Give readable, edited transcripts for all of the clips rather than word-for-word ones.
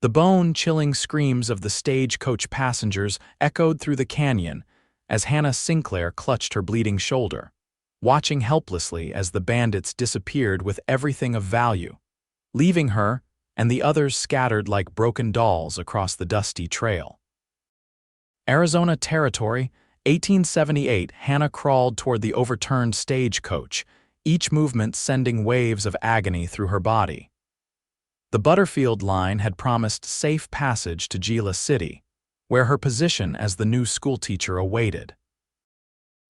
The bone-chilling screams of the stagecoach passengers echoed through the canyon as Hannah Sinclair clutched her bleeding shoulder, watching helplessly as the bandits disappeared with everything of value, leaving her and the others scattered like broken dolls across the dusty trail. Arizona Territory, 1878. Hannah crawled toward the overturned stagecoach, each movement sending waves of agony through her body. The Butterfield line had promised safe passage to Gila City, where her position as the new schoolteacher awaited.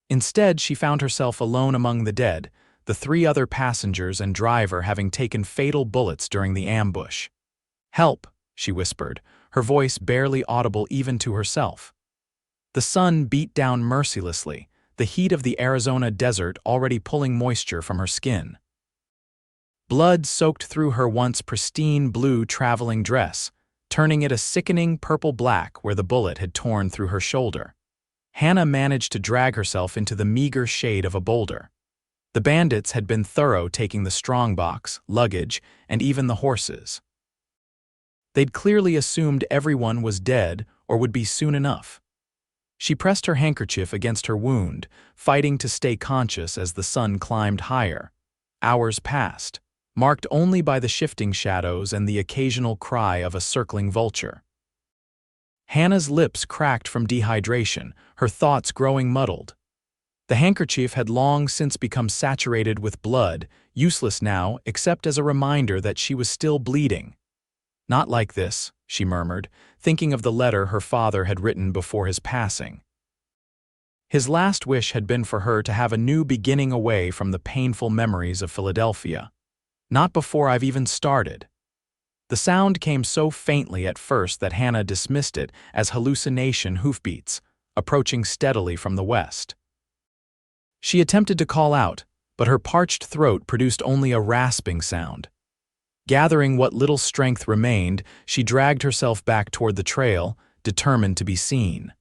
Instead, she found herself alone among the dead, the 3 other passengers and driver having taken fatal bullets during the ambush. "Help," she whispered, her voice barely audible even to herself. The sun beat down mercilessly, the heat of the Arizona desert already pulling moisture from her skin. Blood soaked through her once pristine blue traveling dress, turning it a sickening purple-black where the bullet had torn through her shoulder. Hannah managed to drag herself into the meager shade of a boulder. The bandits had been thorough taking the strongbox, luggage, and even the horses. They'd clearly assumed everyone was dead or would be soon enough. She pressed her handkerchief against her wound, fighting to stay conscious as the sun climbed higher. Hours passed, marked only by the shifting shadows and the occasional cry of a circling vulture. Hannah's lips cracked from dehydration, her thoughts growing muddled. The handkerchief had long since become saturated with blood, useless now except as a reminder that she was still bleeding. "Not like this," she murmured, thinking of the letter her father had written before his passing. His last wish had been for her to have a new beginning away from the painful memories of Philadelphia. "Not before I've even started." The sound came so faintly at first that Hannah dismissed it as hallucination hoofbeats, approaching steadily from the west. She attempted to call out, but her parched throat produced only a rasping sound. Gathering what little strength remained, she dragged herself back toward the trail, determined to be seen.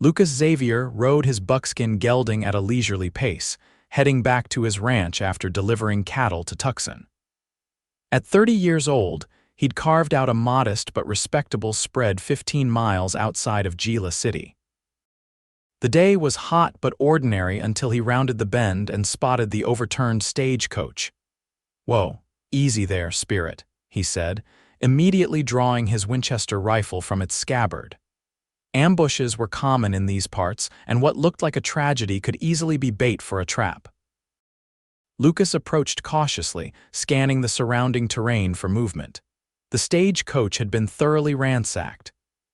Lucas Xavier rode his buckskin gelding at a leisurely pace, heading back to his ranch after delivering cattle to Tucson. At 30 years old, he'd carved out a modest but respectable spread 15 miles outside of Gila City. The day was hot but ordinary until he rounded the bend and spotted the overturned stagecoach. "Whoa, easy there, Spirit," he said, immediately drawing his Winchester rifle from its scabbard. Ambushes were common in these parts, and what looked like a tragedy could easily be bait for a trap. Lucas approached cautiously, scanning the surrounding terrain for movement. The stagecoach had been thoroughly ransacked.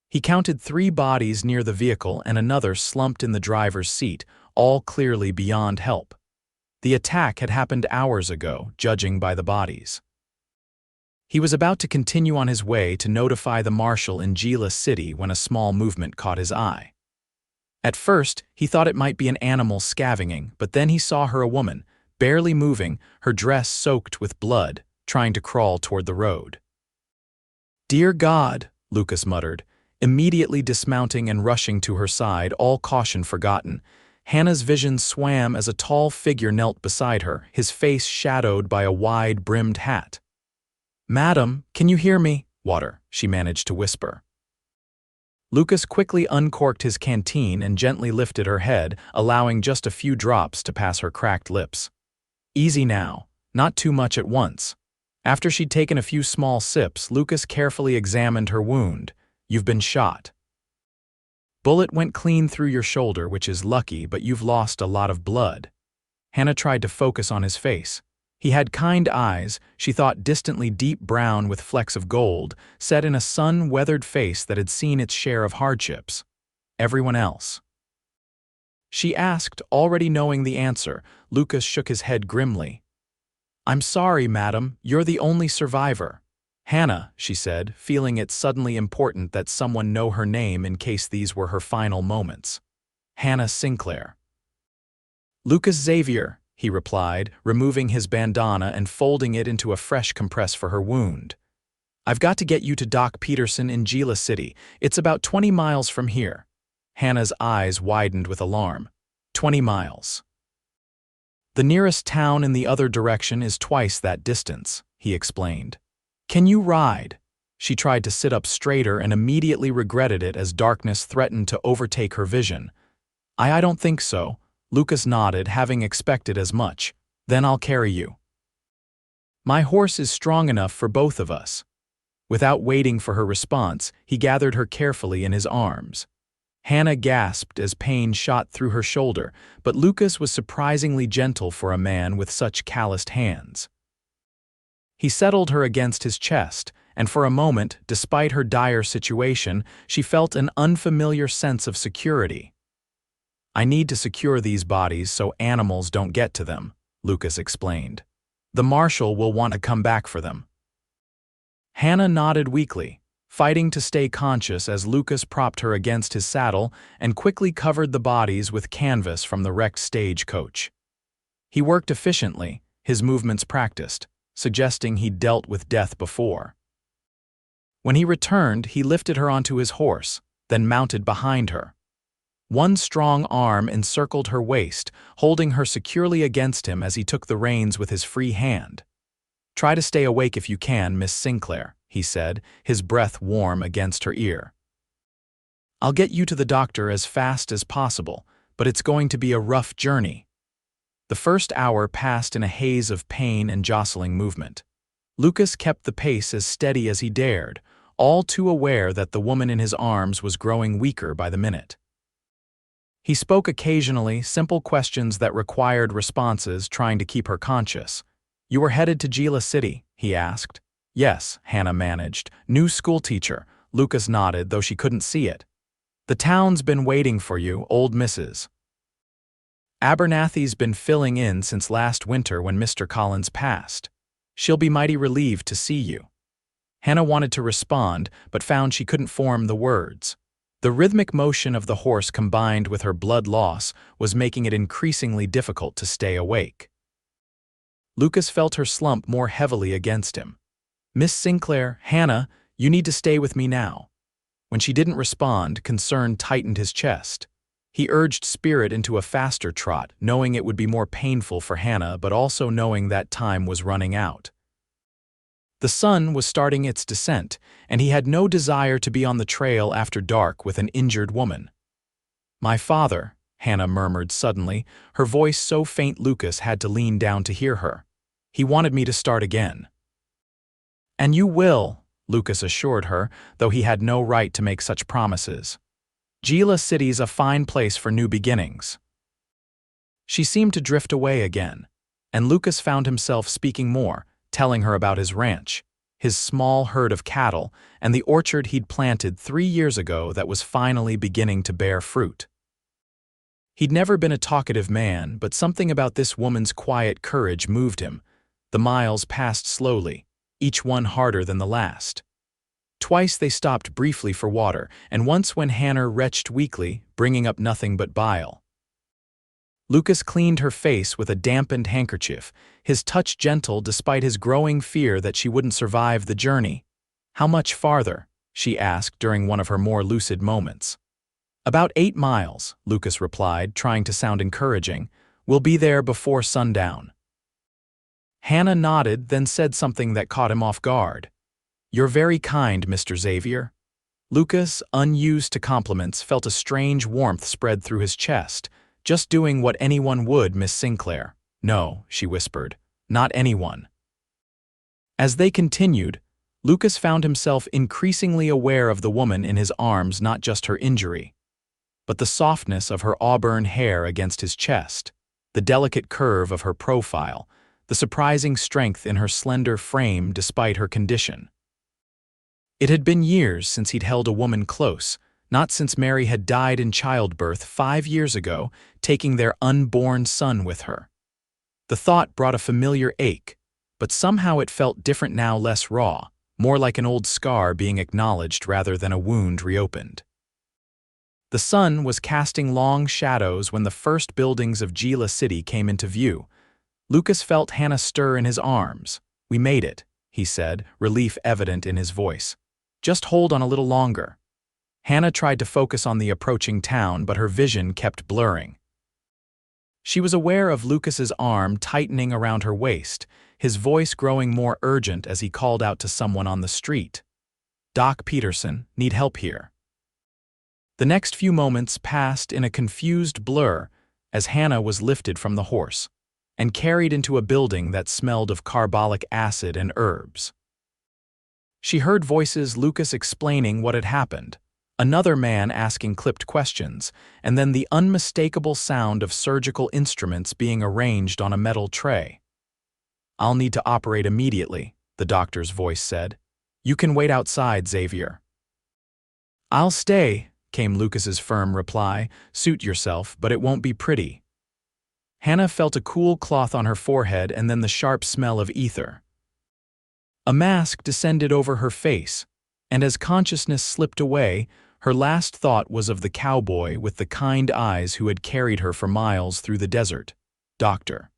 He counted 3 bodies near the vehicle and another slumped in the driver's seat, all clearly beyond help. The attack had happened hours ago, judging by the bodies. He was about to continue on his way to notify the marshal in Gila City when a small movement caught his eye. At first, he thought it might be an animal scavenging, but then he saw her, a woman, barely moving, her dress soaked with blood, trying to crawl toward the road. "Dear God," Lucas muttered, immediately dismounting and rushing to her side, all caution forgotten. Hannah's vision swam as a tall figure knelt beside her, his face shadowed by a wide-brimmed hat. "Madam, can you hear me?" "Water," she managed to whisper. Lucas quickly uncorked his canteen and gently lifted her head, allowing just a few drops to pass her cracked lips. "Easy now, not too much at once." After she'd taken a few small sips, Lucas carefully examined her wound. "You've been shot. Bullet went clean through your shoulder, which is lucky, but you've lost a lot of blood." Hannah tried to focus on his face. He had kind eyes, she thought distantly deep brown with flecks of gold, set in a sun-weathered face that had seen its share of hardships. Everyone else. She asked, already knowing the answer. Lucas shook his head grimly. "I'm sorry, madam, you're the only survivor." "Hannah," she said, feeling it suddenly important that someone know her name in case these were her final moments. "Hannah Sinclair." "Lucas Xavier," he replied, removing his bandana and folding it into a fresh compress for her wound. "I've got to get you to Doc Peterson in Gila City. It's about 20 miles from here." Hannah's eyes widened with alarm. 20 miles. "The nearest town in the other direction is twice that distance," he explained. "Can you ride?" She tried to sit up straighter and immediately regretted it as darkness threatened to overtake her vision. I don't think so," Lucas nodded, having expected as much. "Then I'll carry you. My horse is strong enough for both of us." Without waiting for her response, he gathered her carefully in his arms. Hannah gasped as pain shot through her shoulder, but Lucas was surprisingly gentle for a man with such calloused hands. He settled her against his chest, and for a moment, despite her dire situation, she felt an unfamiliar sense of security. "I need to secure these bodies so animals don't get to them," Lucas explained. "The marshal will want to come back for them." Hannah nodded weakly, fighting to stay conscious as Lucas propped her against his saddle and quickly covered the bodies with canvas from the wrecked stagecoach. He worked efficiently, his movements practiced, suggesting he'd dealt with death before. When he returned, he lifted her onto his horse, then mounted behind her. One strong arm encircled her waist, holding her securely against him as he took the reins with his free hand. "Try to stay awake if you can, Miss Sinclair," he said, his breath warm against her ear. "I'll get you to the doctor as fast as possible, but it's going to be a rough journey." The first hour passed in a haze of pain and jostling movement. Lucas kept the pace as steady as he dared, all too aware that the woman in his arms was growing weaker by the minute. He spoke occasionally, simple questions that required responses, trying to keep her conscious. "You were headed to Gila City?" he asked. "Yes," Hannah managed. "New schoolteacher," Lucas nodded, though she couldn't see it. "The town's been waiting for you, old Mrs. Abernathy's been filling in since last winter when Mr. Collins passed. She'll be mighty relieved to see you." Hannah wanted to respond, but found she couldn't form the words. The rhythmic motion of the horse combined with her blood loss was making it increasingly difficult to stay awake. Lucas felt her slump more heavily against him. "Miss Sinclair, Hannah, you need to stay with me now." When she didn't respond, concern tightened his chest. He urged Spirit into a faster trot, knowing it would be more painful for Hannah, but also knowing that time was running out. The sun was starting its descent, and he had no desire to be on the trail after dark with an injured woman. "My father," Hannah murmured suddenly, her voice so faint Lucas had to lean down to hear her. "He wanted me to start again." "And you will," Lucas assured her, though he had no right to make such promises. "Gila City's a fine place for new beginnings." She seemed to drift away again, and Lucas found himself speaking more, telling her about his ranch, his small herd of cattle, and the orchard he'd planted 3 years ago that was finally beginning to bear fruit. He'd never been a talkative man, but something about this woman's quiet courage moved him. The miles passed slowly, each one harder than the last. Twice they stopped briefly for water, and once when Hannah retched weakly, bringing up nothing but bile. Lucas cleaned her face with a dampened handkerchief, his touch gentle despite his growing fear that she wouldn't survive the journey. "How much farther?" she asked during one of her more lucid moments. "About 8 miles, Lucas replied, trying to sound encouraging. "We'll be there before sundown." Hannah nodded, then said something that caught him off guard. "You're very kind, Mr. Xavier." Lucas, unused to compliments, felt a strange warmth spread through his chest. "Just doing what anyone would, Miss Sinclair." "No," she whispered, "not anyone." As they continued, Lucas found himself increasingly aware of the woman in his arms, not just her injury, but the softness of her auburn hair against his chest, the delicate curve of her profile, the surprising strength in her slender frame despite her condition. It had been years since he'd held a woman close, not since Mary had died in childbirth 5 years ago, taking their unborn son with her. The thought brought a familiar ache, but somehow it felt different now, less raw, more like an old scar being acknowledged rather than a wound reopened. The sun was casting long shadows when the first buildings of Gila City came into view. Lucas felt Hannah stir in his arms. "We made it," he said, relief evident in his voice. "Just hold on a little longer." Hannah tried to focus on the approaching town, but her vision kept blurring. She was aware of Lucas's arm tightening around her waist, his voice growing more urgent as he called out to someone on the street. Doc Peterson, need help here. The next few moments passed in a confused blur as Hannah was lifted from the horse and carried into a building that smelled of carbolic acid and herbs. She heard voices, Lucas explaining what had happened, another man asking clipped questions, and then the unmistakable sound of surgical instruments being arranged on a metal tray. "I'll need to operate immediately," the doctor's voice said. "You can wait outside, Xavier." "I'll stay," came Lucas's firm reply. "Suit yourself, but it won't be pretty." Hannah felt a cool cloth on her forehead and then the sharp smell of ether. A mask descended over her face, and as consciousness slipped away, her last thought was of the cowboy with the kind eyes who had carried her for miles through the desert. Doctor.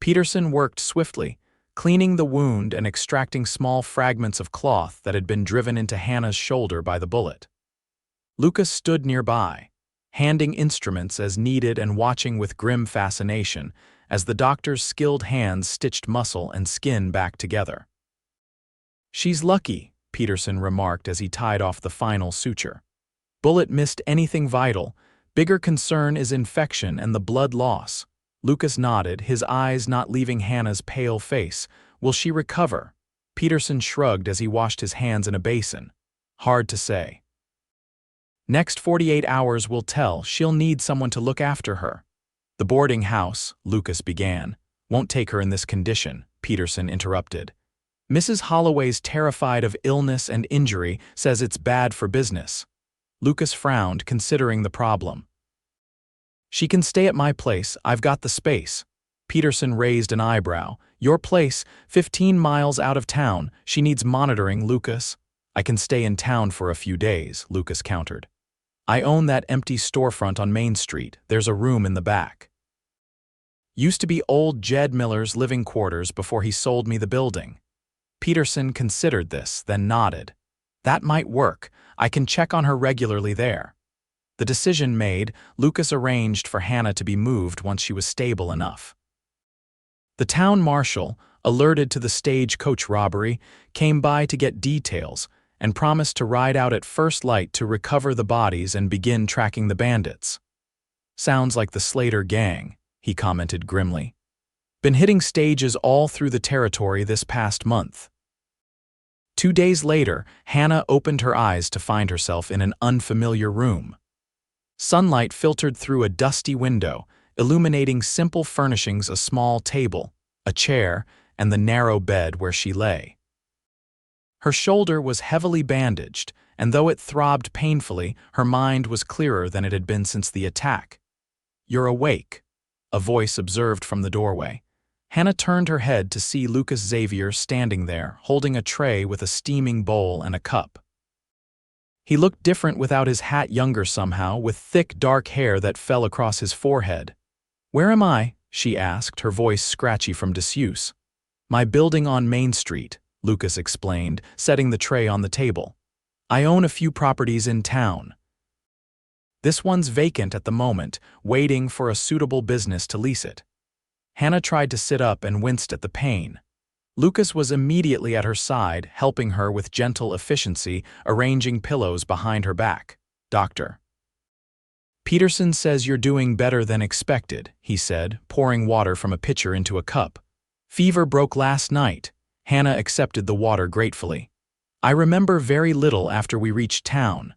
Peterson worked swiftly, cleaning the wound and extracting small fragments of cloth that had been driven into Hannah's shoulder by the bullet. Lucas stood nearby, handing instruments as needed and watching with grim fascination as the doctor's skilled hands stitched muscle and skin back together. "She's lucky," Peterson remarked as he tied off the final suture. "Bullet missed anything vital. Bigger concern is infection and the blood loss." Lucas nodded, his eyes not leaving Hannah's pale face. "Will she recover?" Peterson shrugged as he washed his hands in a basin. "Hard to say. Next 48 hours will tell. She'll need someone to look after her." "The boarding house," Lucas began, "won't take her in this condition," Peterson interrupted. "Mrs. Holloway's terrified of illness and injury, says it's bad for business." Lucas frowned, considering the problem. "She can stay at my place. I've got the space." Peterson raised an eyebrow. "Your place, 15 miles out of town. She needs monitoring, Lucas." "I can stay in town for a few days," Lucas countered. "I own that empty storefront on Main Street. There's a room in the back. Used to be old Jed Miller's living quarters before he sold me the building." Peterson considered this, then nodded. "That might work. I can check on her regularly there." The decision made, Lucas arranged for Hannah to be moved once she was stable enough. The town marshal, alerted to the stagecoach robbery, came by to get details and promised to ride out at first light to recover the bodies and begin tracking the bandits. "Sounds like the Slater gang," he commented grimly. "Been hitting stages all through the territory this past month." 2 days later, Hannah opened her eyes to find herself in an unfamiliar room. Sunlight filtered through a dusty window, illuminating simple furnishings: a small table, a chair, and the narrow bed where she lay. Her shoulder was heavily bandaged, and though it throbbed painfully, her mind was clearer than it had been since the attack. "You're awake," a voice observed from the doorway. Hannah turned her head to see Lucas Xavier standing there, holding a tray with a steaming bowl and a cup. He looked different without his hat, younger somehow, with thick dark hair that fell across his forehead. "Where am I?" she asked, her voice scratchy from disuse. "My building on Main Street," Lucas explained, setting the tray on the table. "I own a few properties in town. This one's vacant at the moment, waiting for a suitable business to lease it." Hannah tried to sit up and winced at the pain. Lucas was immediately at her side, helping her with gentle efficiency, arranging pillows behind her back. "Doctor. Peterson says you're doing better than expected," he said, pouring water from a pitcher into a cup. "Fever broke last night." Hannah accepted the water gratefully. "I remember very little after we reached town."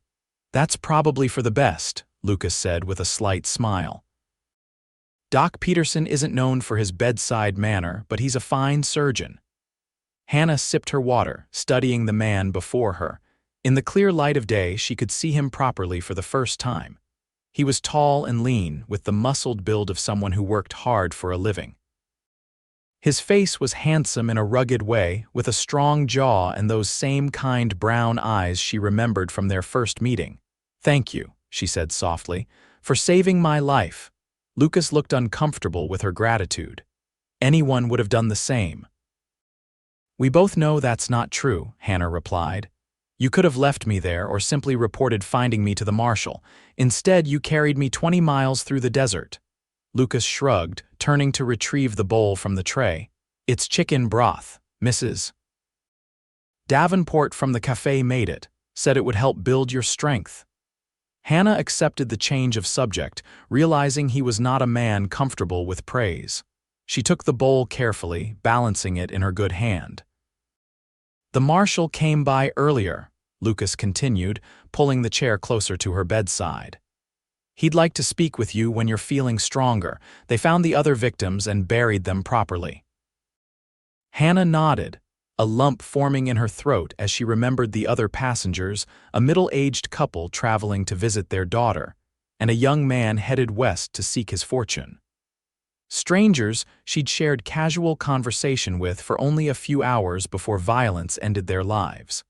"That's probably for the best," Lucas said with a slight smile. "Doc Peterson isn't known for his bedside manner, but he's a fine surgeon." Hannah sipped her water, studying the man before her. In the clear light of day, she could see him properly for the first time. He was tall and lean, with the muscled build of someone who worked hard for a living. His face was handsome in a rugged way, with a strong jaw and those same kind brown eyes she remembered from their first meeting. "Thank you," she said softly, "for saving my life." Lucas looked uncomfortable with her gratitude. "Anyone would have done the same." "We both know that's not true," Hannah replied. "You could have left me there or simply reported finding me to the marshal. Instead, you carried me 20 miles through the desert." Lucas shrugged, turning to retrieve the bowl from the tray. "It's chicken broth, Mrs. Davenport from the cafe made it, said it would help build your strength. Hannah accepted the change of subject, realizing he was not a man comfortable with praise. She took the bowl carefully, balancing it in her good hand. The marshal came by earlier, Lucas continued, pulling the chair closer to her bedside. He'd like to speak with you when you're feeling stronger. They found the other victims and buried them properly. Hannah nodded, a lump forming in her throat as she remembered the other passengers, a middle-aged couple traveling to visit their daughter, and a young man headed west to seek his fortune. Strangers she'd shared casual conversation with for only a few hours before violence ended their lives.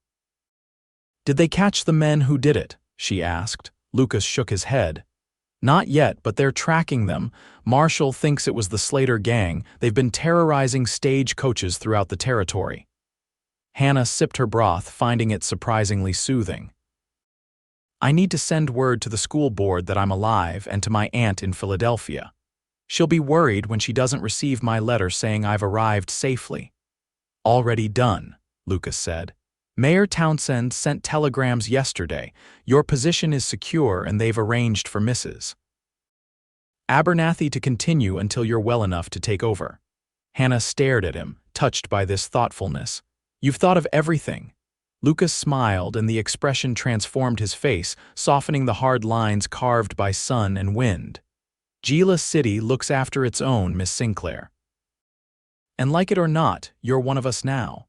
"Did they catch the men who did it?" she asked. Lucas shook his head. "Not yet, but they're tracking them. Marshall thinks it was the Slater gang. They've been terrorizing stagecoaches throughout the territory." Hannah sipped her broth, finding it surprisingly soothing. "I need to send word to the school board that I'm alive and to my aunt in Philadelphia. She'll be worried when she doesn't receive my letter saying I've arrived safely." "Already done," Lucas said. "Mayor Townsend sent telegrams yesterday. Your position is secure and they've arranged for Mrs. Abernathy to continue until you're well enough to take over." Hannah stared at him, touched by this thoughtfulness. "You've thought of everything." Lucas smiled and the expression transformed his face, softening the hard lines carved by sun and wind. "Gila City looks after its own, Miss Sinclair. And like it or not, you're one of us now."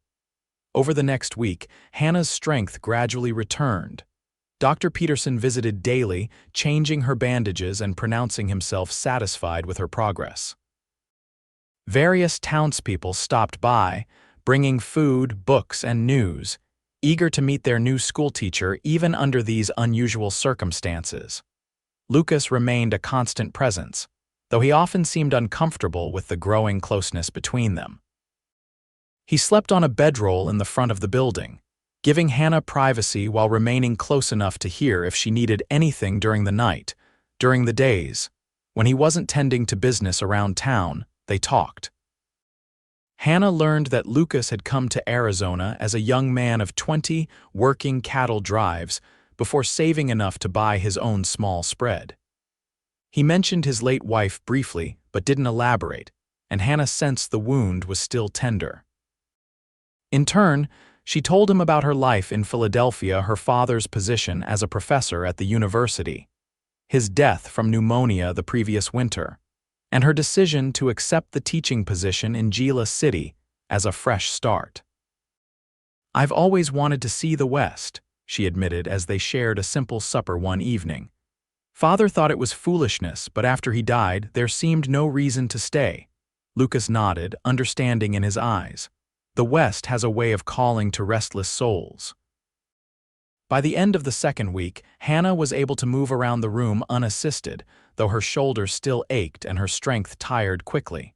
Over the next week, Hannah's strength gradually returned. Dr. Peterson visited daily, changing her bandages and pronouncing himself satisfied with her progress. Various townspeople stopped by, bringing food, books, and news, eager to meet their new schoolteacher even under these unusual circumstances. Lucas remained a constant presence, though he often seemed uncomfortable with the growing closeness between them. He slept on a bedroll in the front of the building, giving Hannah privacy while remaining close enough to hear if she needed anything during the night. During the days, when he wasn't tending to business around town, they talked. Hannah learned that Lucas had come to Arizona as a young man of 20, working cattle drives, before saving enough to buy his own small spread. He mentioned his late wife briefly, but didn't elaborate, and Hannah sensed the wound was still tender. In turn, she told him about her life in Philadelphia, her father's position as a professor at the university, his death from pneumonia the previous winter, and her decision to accept the teaching position in Gila City as a fresh start. "I've always wanted to see the West," she admitted as they shared a simple supper one evening. "Father thought it was foolishness, but after he died, there seemed no reason to stay." Lucas nodded, understanding in his eyes. The West has a way of calling to restless souls. By the end of the second week, Hannah was able to move around the room unassisted, though her shoulders still ached and her strength tired quickly.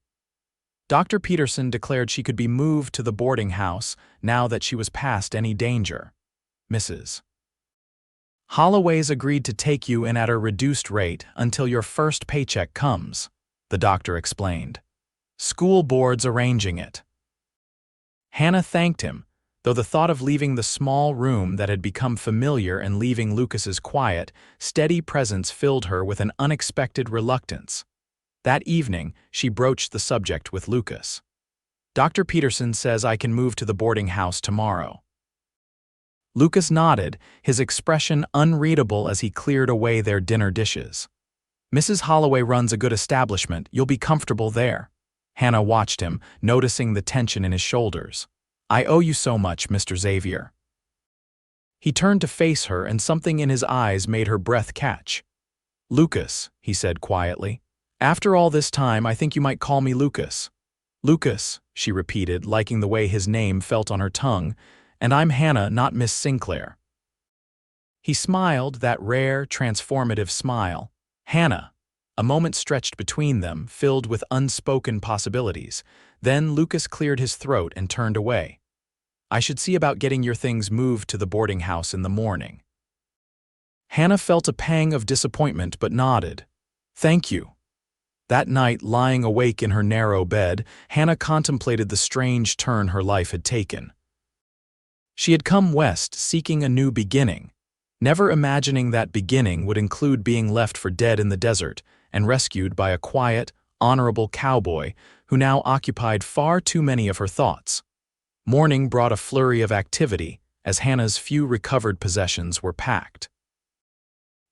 Dr. Peterson declared she could be moved to the boarding house now that she was past any danger. "Mrs. Holloway's agreed to take you in at a reduced rate until your first paycheck comes," the doctor explained. "School board's arranging it." Hannah thanked him, though the thought of leaving the small room that had become familiar and leaving Lucas's quiet, steady presence filled her with an unexpected reluctance. That evening, she broached the subject with Lucas. "Dr. Peterson says I can move to the boarding house tomorrow." Lucas nodded, his expression unreadable as he cleared away their dinner dishes. "Mrs. Holloway runs a good establishment. You'll be comfortable there." Hannah watched him, noticing the tension in his shoulders. "I owe you so much, Mr. Xavier." He turned to face her, and something in his eyes made her breath catch. "Lucas," he said quietly. "After all this time, I think you might call me Lucas." "Lucas," she repeated, liking the way his name felt on her tongue, "and I'm Hannah, not Miss Sinclair." He smiled, that rare, transformative smile. "Hannah." A moment stretched between them, filled with unspoken possibilities. Then Lucas cleared his throat and turned away. "I should see about getting your things moved to the boarding house in the morning." Hannah felt a pang of disappointment but nodded. "Thank you." That night, lying awake in her narrow bed, Hannah contemplated the strange turn her life had taken. She had come west seeking a new beginning, never imagining that beginning would include being left for dead in the desert and rescued by a quiet, honorable cowboy who now occupied far too many of her thoughts. Morning brought a flurry of activity as Hannah's few recovered possessions were packed.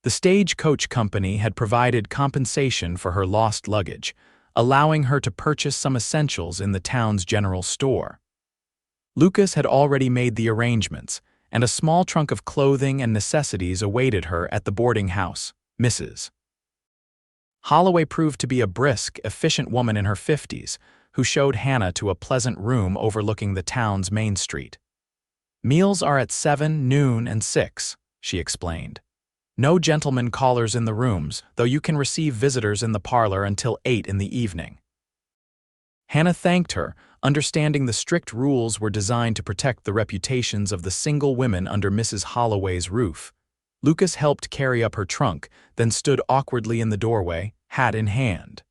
The stagecoach company had provided compensation for her lost luggage, allowing her to purchase some essentials in the town's general store. Lucas had already made the arrangements, and a small trunk of clothing and necessities awaited her at the boarding house. Mrs. Holloway proved to be a brisk, efficient woman in her 50s, who showed Hannah to a pleasant room overlooking the town's main street. "Meals are at 7, noon, and 6, she explained. "No gentlemen callers in the rooms, though you can receive visitors in the parlor until 8 in the evening." Hannah thanked her, understanding the strict rules were designed to protect the reputations of the single women under Mrs. Holloway's roof. Lucas helped carry up her trunk, then stood awkwardly in the doorway, hat in hand.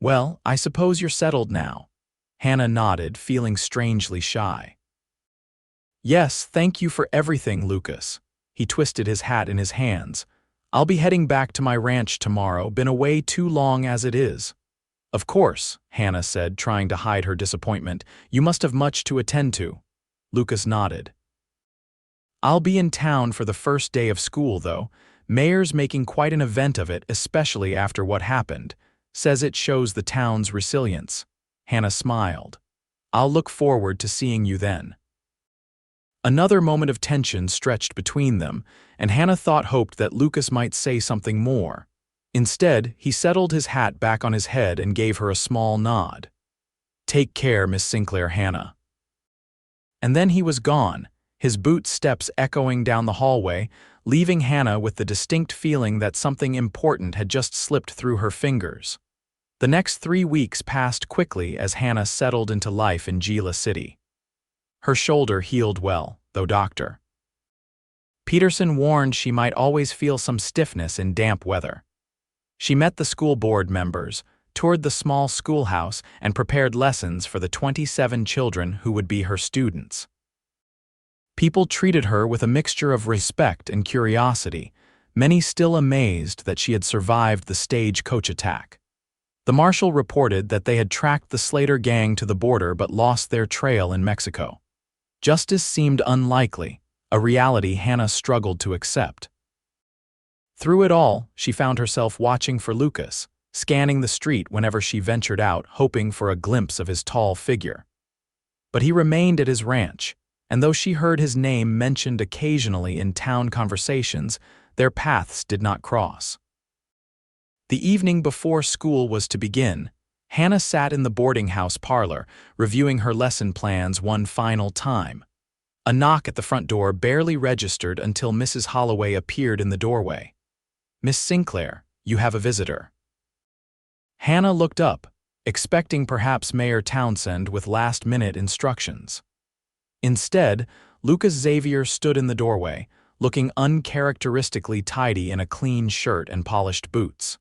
"Well, I suppose you're settled now." Hannah nodded, feeling strangely shy. "Yes, thank you for everything, Lucas." He twisted his hat in his hands. "I'll be heading back to my ranch tomorrow, been away too long as it is." "Of course," Hannah said, trying to hide her disappointment. "You must have much to attend to." Lucas nodded. "I'll be in town for the first day of school, though. Mayor's making quite an event of it, especially after what happened. Says it shows the town's resilience." Hannah smiled. "I'll look forward to seeing you then." Another moment of tension stretched between them, and Hannah hoped that Lucas might say something more. Instead, he settled his hat back on his head and gave her a small nod. "Take care, Miss Sinclair, Hannah." And then he was gone, his boot steps echoing down the hallway, leaving Hannah with the distinct feeling that something important had just slipped through her fingers. The next 3 weeks passed quickly as Hannah settled into life in Gila City. Her shoulder healed well, though Dr. Peterson warned she might always feel some stiffness in damp weather. She met the school board members, toured the small schoolhouse, and prepared lessons for the 27 children who would be her students. People treated her with a mixture of respect and curiosity, many still amazed that she had survived the stagecoach attack. The marshal reported that they had tracked the Slater gang to the border but lost their trail in Mexico. Justice seemed unlikely, a reality Hannah struggled to accept. Through it all, she found herself watching for Lucas, scanning the street whenever she ventured out, hoping for a glimpse of his tall figure. But he remained at his ranch, and though she heard his name mentioned occasionally in town conversations, their paths did not cross. The evening before school was to begin, Hannah sat in the boarding house parlor, reviewing her lesson plans one final time. A knock at the front door barely registered until Mrs. Holloway appeared in the doorway. "Miss Sinclair, you have a visitor." Hannah looked up, expecting perhaps Mayor Townsend with last-minute instructions. Instead, Lucas Xavier stood in the doorway, looking uncharacteristically tidy in a clean shirt and polished boots.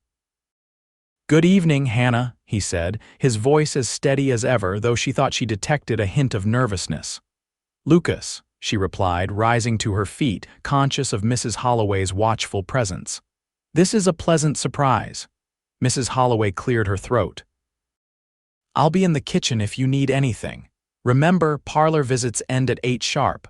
"Good evening, Hannah," he said, his voice as steady as ever, though she thought she detected a hint of nervousness. "Lucas," she replied, rising to her feet, conscious of Mrs. Holloway's watchful presence. "This is a pleasant surprise." Mrs. Holloway cleared her throat. "I'll be in the kitchen if you need anything. Remember, parlor visits end at 8 sharp."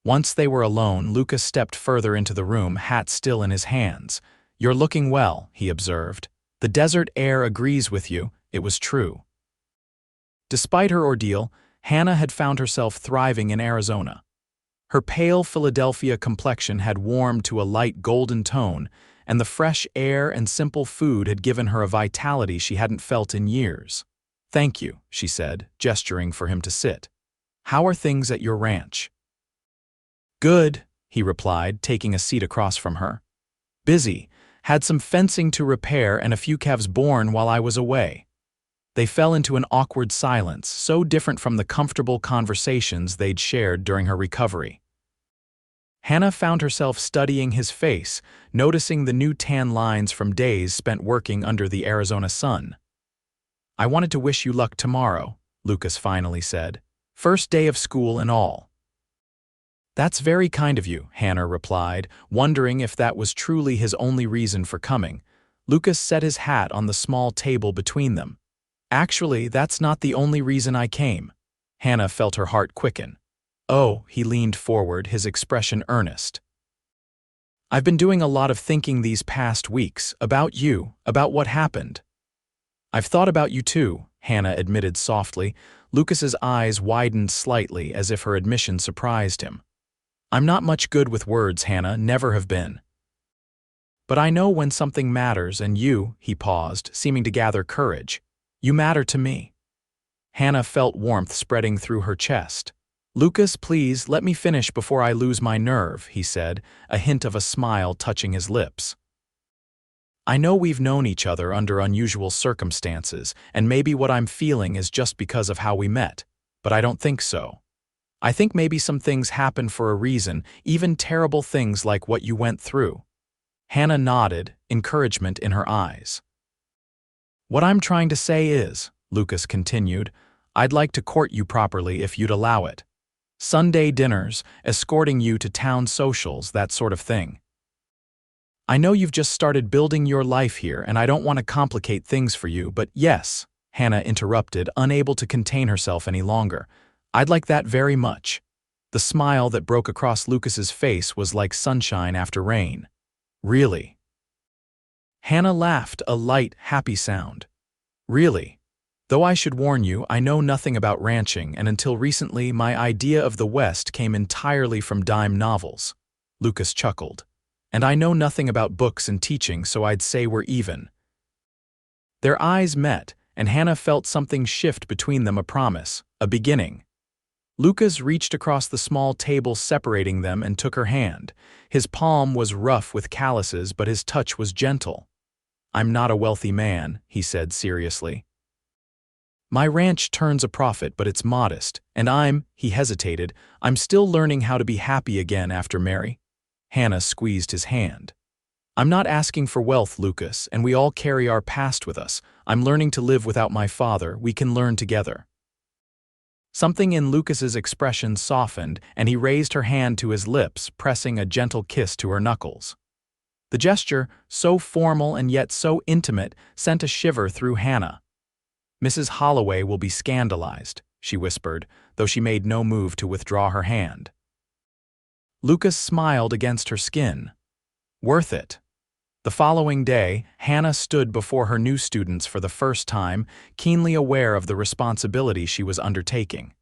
Once they were alone, Lucas stepped further into the room, hat still in his hands. "You're looking well," he observed. "The desert air agrees with you." It was true. Despite her ordeal, Hannah had found herself thriving in Arizona. Her pale Philadelphia complexion had warmed to a light golden tone, and the fresh air and simple food had given her a vitality she hadn't felt in years. "Thank you," she said, gesturing for him to sit. "How are things at your ranch?" "Good," he replied, taking a seat across from her. "Busy. Had some fencing to repair and a few calves born while I was away." They fell into an awkward silence, so different from the comfortable conversations they'd shared during her recovery. Hannah found herself studying his face, noticing the new tan lines from days spent working under the Arizona sun. "I wanted to wish you luck tomorrow," Lucas finally said. "First day of school and all." That's very kind of you, Hannah replied, wondering if that was truly his only reason for coming. Lucas set his hat on the small table between them. Actually, that's not the only reason I came. Hannah felt her heart quicken. Oh, he leaned forward, his expression earnest. I've been doing a lot of thinking these past weeks, about you, about what happened. I've thought about you too, Hannah admitted softly. Lucas's eyes widened slightly as if her admission surprised him. I'm not much good with words, Hannah, never have been. But I know when something matters, and you, he paused, seeming to gather courage. You matter to me. Hannah felt warmth spreading through her chest. Lucas, please, let me finish before I lose my nerve, he said, a hint of a smile touching his lips. I know we've known each other under unusual circumstances, and maybe what I'm feeling is just because of how we met, but I don't think so. I think maybe some things happen for a reason, even terrible things like what you went through. Hannah nodded, encouragement in her eyes. What I'm trying to say is, Lucas continued, I'd like to court you properly if you'd allow it. Sunday dinners, escorting you to town socials, that sort of thing. I know you've just started building your life here, and I don't want to complicate things for you, but yes, Hannah interrupted, unable to contain herself any longer. I'd like that very much. The smile that broke across Lucas's face was like sunshine after rain. Really? Hannah laughed, a light, happy sound. Really? Though I should warn you, I know nothing about ranching, and until recently my idea of the West came entirely from dime novels. Lucas chuckled. And I know nothing about books and teaching, so I'd say we're even. Their eyes met, and Hannah felt something shift between them, a promise, a beginning. Lucas reached across the small table separating them and took her hand. His palm was rough with calluses, but his touch was gentle. I'm not a wealthy man, he said seriously. My ranch turns a profit, but it's modest, and he hesitated, I'm still learning how to be happy again after Mary. Hannah squeezed his hand. I'm not asking for wealth, Lucas, and we all carry our past with us. I'm learning to live without my father. We can learn together. Something in Lucas's expression softened, and he raised her hand to his lips, pressing a gentle kiss to her knuckles. The gesture, so formal and yet so intimate, sent a shiver through Hannah. Mrs. Holloway will be scandalized, she whispered, though she made no move to withdraw her hand. Lucas smiled against her skin. Worth it. The following day, Hannah stood before her new students for the first time, keenly aware of the responsibility she was undertaking.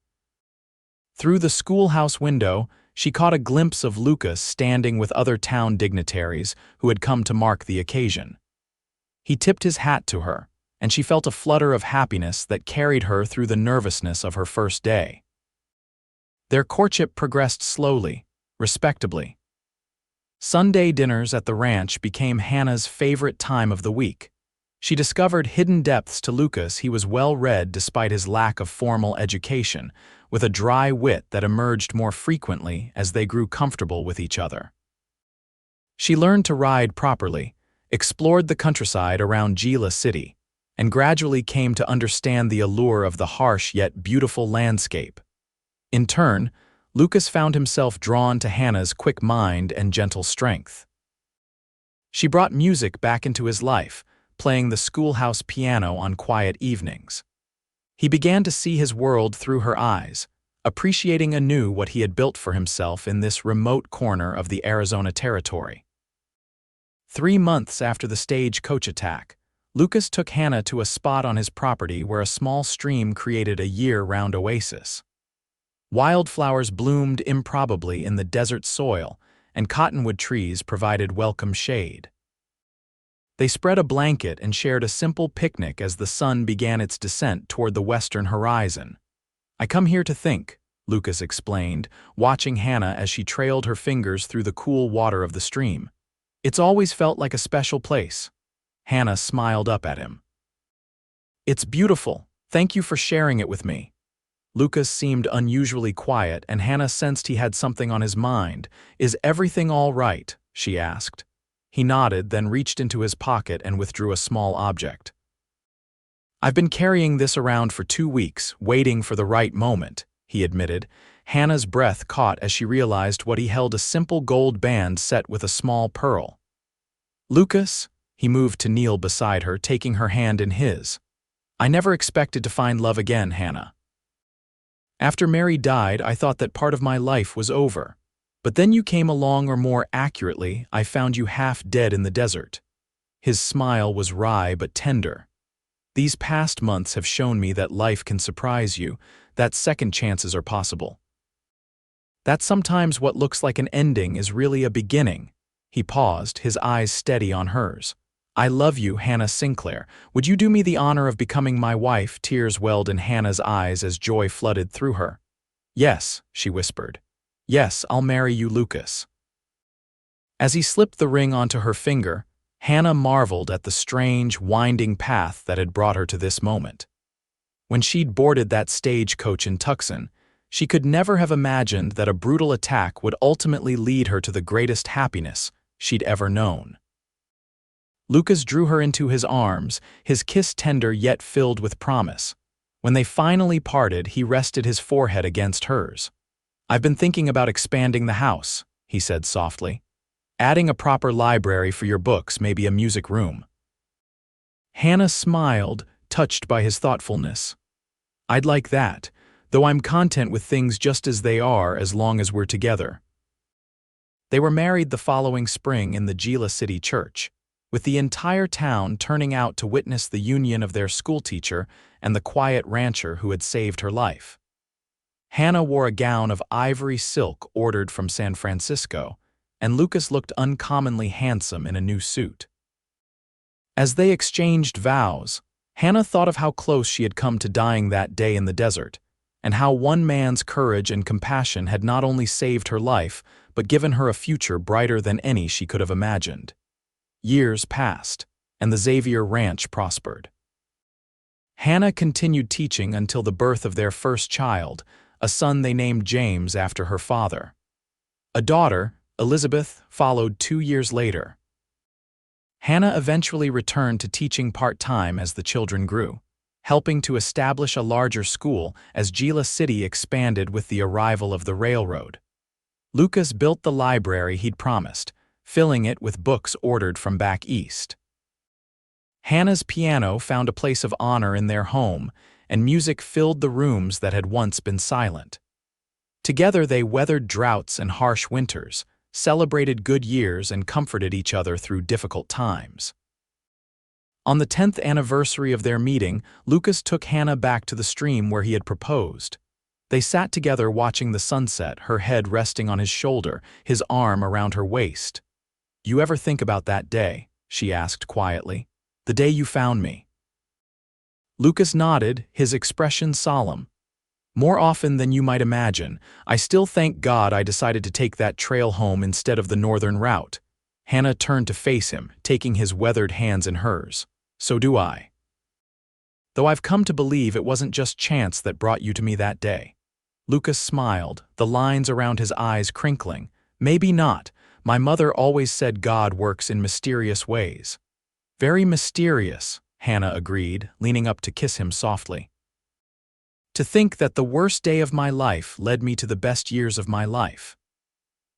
Through the schoolhouse window, she caught a glimpse of Lucas standing with other town dignitaries who had come to mark the occasion. He tipped his hat to her, and she felt a flutter of happiness that carried her through the nervousness of her first day. Their courtship progressed slowly, respectably. Sunday dinners at the ranch became Hannah's favorite time of the week. She discovered hidden depths to Lucas. He was well-read despite his lack of formal education, with a dry wit that emerged more frequently as they grew comfortable with each other. She learned to ride properly, explored the countryside around Gila City, and gradually came to understand the allure of the harsh yet beautiful landscape. In turn, Lucas found himself drawn to Hannah's quick mind and gentle strength. She brought music back into his life, playing the schoolhouse piano on quiet evenings. He began to see his world through her eyes, appreciating anew what he had built for himself in this remote corner of the Arizona territory. 3 months after the stagecoach attack, Lucas took Hannah to a spot on his property where a small stream created a year-round oasis. Wildflowers bloomed improbably in the desert soil, and cottonwood trees provided welcome shade. They spread a blanket and shared a simple picnic as the sun began its descent toward the western horizon. I come here to think, Lucas explained, watching Hannah as she trailed her fingers through the cool water of the stream. It's always felt like a special place. Hannah smiled up at him. It's beautiful. Thank you for sharing it with me. Lucas seemed unusually quiet, and Hannah sensed he had something on his mind. Is everything all right? She asked. He nodded, then reached into his pocket and withdrew a small object. I've been carrying this around for 2 weeks, waiting for the right moment, he admitted, Hannah's breath caught as she realized what he held: a simple gold band set with a small pearl. "Lucas," he moved to kneel beside her, taking her hand in his. "I never expected to find love again, Hannah. After Mary died, I thought that part of my life was over. But then you came along, or more accurately, I found you half dead in the desert." His smile was wry but tender. "These past months have shown me that life can surprise you, that second chances are possible. That sometimes what looks like an ending is really a beginning." He paused, his eyes steady on hers. "I love you, Hannah Sinclair. Would you do me the honor of becoming my wife?" Tears welled in Hannah's eyes as joy flooded through her. "Yes," she whispered. "Yes, I'll marry you, Lucas." As he slipped the ring onto her finger, Hannah marveled at the strange, winding path that had brought her to this moment. When she'd boarded that stagecoach in Tucson, she could never have imagined that a brutal attack would ultimately lead her to the greatest happiness she'd ever known. Lucas drew her into his arms, his kiss tender yet filled with promise. When they finally parted, he rested his forehead against hers. "I've been thinking about expanding the house," he said softly. "Adding a proper library for your books, maybe a music room." Hannah smiled, touched by his thoughtfulness. "I'd like that, though I'm content with things just as they are as long as we're together." They were married the following spring in the Gila City church, with the entire town turning out to witness the union of their schoolteacher and the quiet rancher who had saved her life. Hannah wore a gown of ivory silk ordered from San Francisco, and Lucas looked uncommonly handsome in a new suit. As they exchanged vows, Hannah thought of how close she had come to dying that day in the desert, and how one man's courage and compassion had not only saved her life, but given her a future brighter than any she could have imagined. Years passed, and the Xavier Ranch prospered. Hannah continued teaching until the birth of their first child, a son they named James after her father. A daughter, Elizabeth, followed 2 years later. Hannah eventually returned to teaching part-time as the children grew, helping to establish a larger school as Gila City expanded with the arrival of the railroad. Lucas built the library he'd promised, filling it with books ordered from back east. Hannah's piano found a place of honor in their home, and music filled the rooms that had once been silent. Together they weathered droughts and harsh winters, celebrated good years, and comforted each other through difficult times. On the 10th anniversary of their meeting, Lucas took Hannah back to the stream where he had proposed. They sat together watching the sunset, her head resting on his shoulder, his arm around her waist. "You ever think about that day?" she asked quietly. "The day you found me?" Lucas nodded, his expression solemn. "More often than you might imagine. I still thank God I decided to take that trail home instead of the northern route." Hannah turned to face him, taking his weathered hands in hers. "So do I. Though I've come to believe it wasn't just chance that brought you to me that day." Lucas smiled, the lines around his eyes crinkling. "Maybe not. My mother always said God works in mysterious ways." "Very mysterious," Hannah agreed, leaning up to kiss him softly. "To think that the worst day of my life led me to the best years of my life."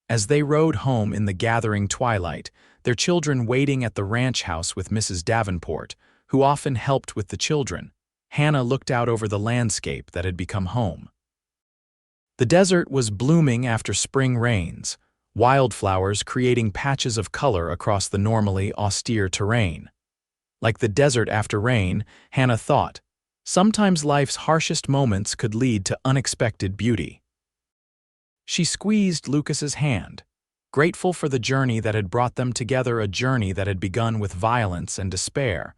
As they rode home in the gathering twilight, their children waiting at the ranch house with Mrs. Davenport, who often helped with the children, Hannah looked out over the landscape that had become home. The desert was blooming after spring rains, wildflowers creating patches of color across the normally austere terrain. Like the desert after rain, Hannah thought, sometimes life's harshest moments could lead to unexpected beauty. She squeezed Lucas's hand, grateful for the journey that had brought them together, a journey that had begun with violence and despair,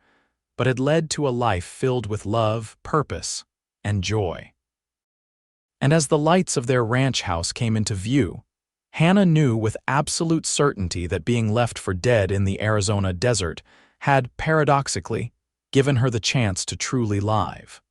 but had led to a life filled with love, purpose, and joy. And as the lights of their ranch house came into view, Hannah knew with absolute certainty that being left for dead in the Arizona desert had, paradoxically, given her the chance to truly live.